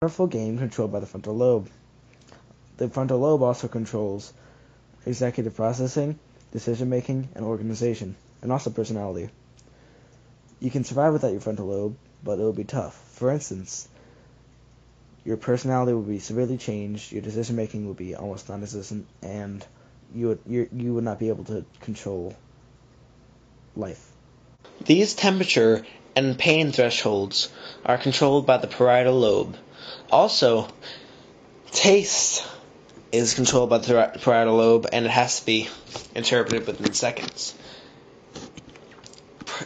Powerful game controlled by the frontal lobe. The frontal lobe also controls executive processing, decision-making, and organization, and also personality. You can survive without your frontal lobe, but it will be tough. For instance, your personality will be severely changed, your decision-making will be almost non-existent, and you would not be able to control life. These temperature and pain thresholds are controlled by the parietal lobe. Also, taste is controlled by the parietal lobe, and it has to be interpreted within seconds.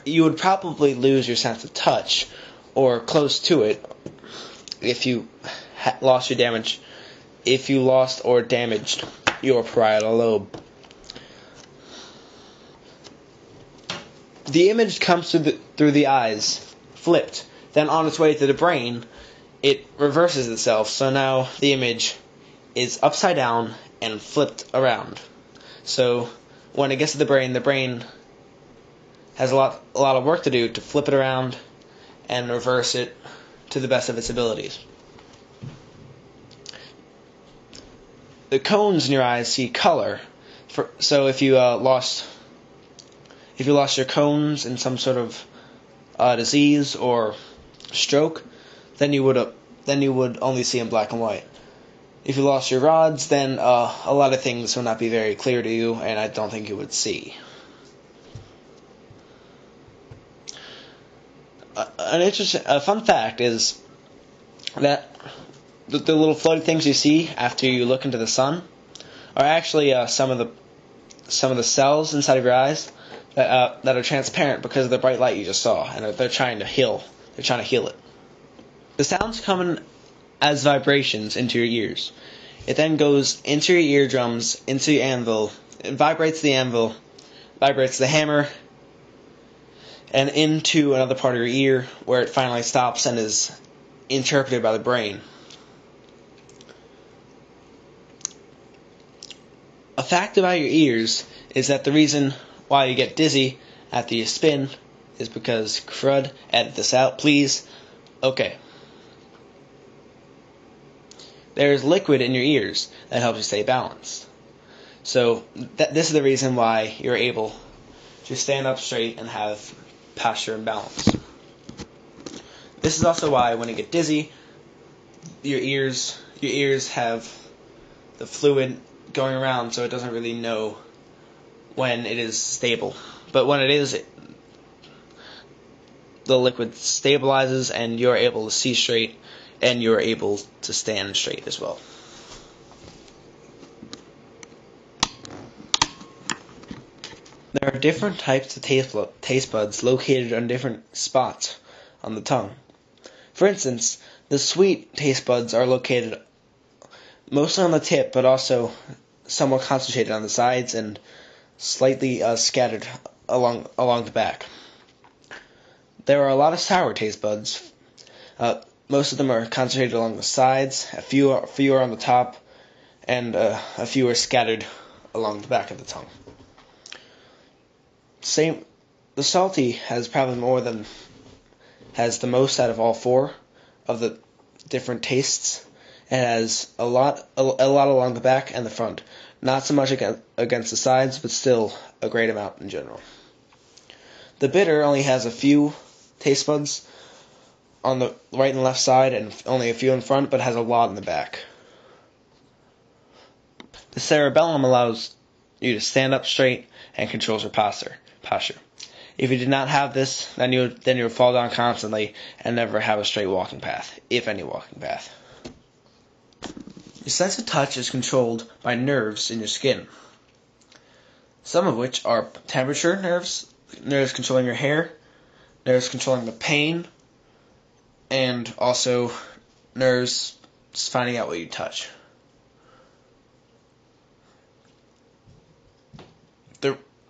You would probably lose your sense of touch, or close to it, if you lost or damaged your parietal lobe. The image comes through the eyes, flipped. Then on its way to the brain, it reverses itself, so now the image is upside down and flipped around. So when it gets to the brain has a lot of work to do to flip it around and reverse it to the best of its abilities. The cones in your eyes see color. So if you lost your cones in some sort of disease or stroke, then you would only see in black and white. If you lost your rods, then a lot of things will not be very clear to you, and I don't think you would see. A fun fact is that the little floaty things you see after you look into the sun are actually some of the cells inside of your eyes that are transparent because of the bright light you just saw, and they're trying to heal it. The sounds come as vibrations into your ears. It then goes into your eardrums, into the anvil. It vibrates the anvil, vibrates the hammer, and into another part of your ear where it finally stops and is interpreted by the brain. A fact about your ears is that the reason why you get dizzy after you spin is because, crud, edit this out, please. Okay. There is liquid in your ears that helps you stay balanced. So this is the reason why you're able to stand up straight and have posture and balance. This is also why when you get dizzy, your ears have the fluid going around, so it doesn't really know when it is stable. But when it is, the liquid stabilizes and you're able to see straight and you're able to stand straight as well. There are different types of taste buds located on different spots on the tongue. For instance, the sweet taste buds are located mostly on the tip, but also somewhat concentrated on the sides and slightly scattered along the back. There are a lot of sour taste buds. Most of them are concentrated along the sides, a few are on the top, and a few are scattered along the back of the tongue. The salty has probably has the most out of all four of the different tastes. It has a lot along the back and the front. Not so much against the sides, but still a great amount in general. The bitter only has a few taste buds on the right and left side and only a few in front, but has a lot in the back. The cerebellum allows you to stand up straight and controls your posture. If you did not have this, then you would fall down constantly and never have a straight walking path, if any walking path. Your sense of touch is controlled by nerves in your skin, some of which are temperature nerves controlling your hair, nerves controlling the pain, and also nerves finding out what you touch.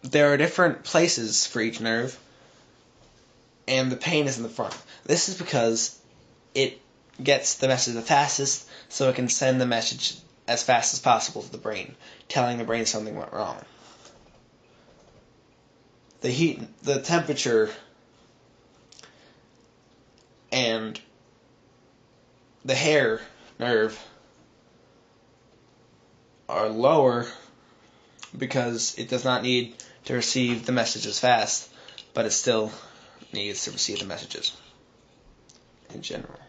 There are different places for each nerve, and the pain is in the front. This is because it gets the message the fastest, so it can send the message as fast as possible to the brain, telling the brain something went wrong. The heat, the temperature, and the hair nerve are lower because it does not need to receive the messages fast, but it still needs to receive the messages in general.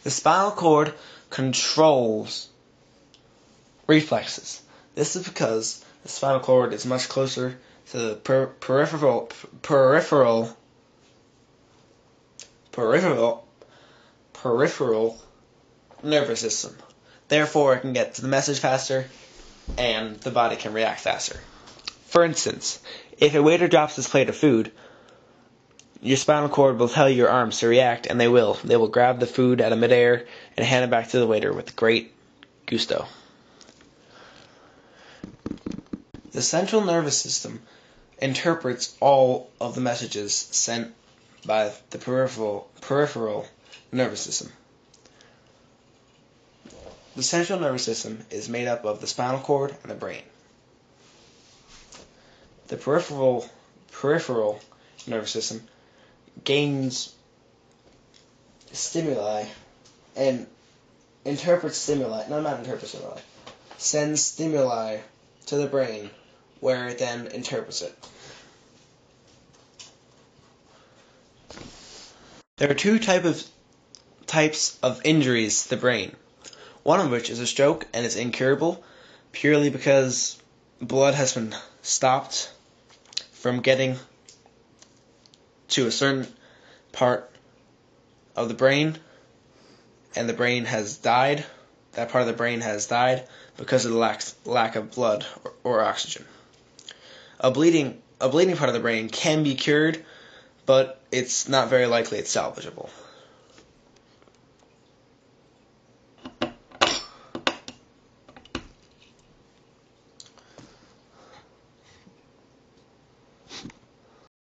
The spinal cord controls reflexes. This is because the spinal cord is much closer to the peripheral nervous system. Therefore, it can get to the message faster, and the body can react faster. For instance, if a waiter drops his plate of food, your spinal cord will tell your arms to react, and they will. They will grab the food out of midair and hand it back to the waiter with great gusto. The central nervous system interprets all of the messages sent by the peripheral nervous system. The central nervous system is made up of the spinal cord and the brain. The peripheral nervous system gains stimuli and sends stimuli to the brain, where it then interprets it. There are two types of injuries to the brain, one of which is a stroke and is incurable purely because blood has been stopped from getting to a certain part of the brain, and the brain has died. That part of the brain has died because of the lack of blood or oxygen. A bleeding part of the brain can be cured, but it's not very likely it's salvageable.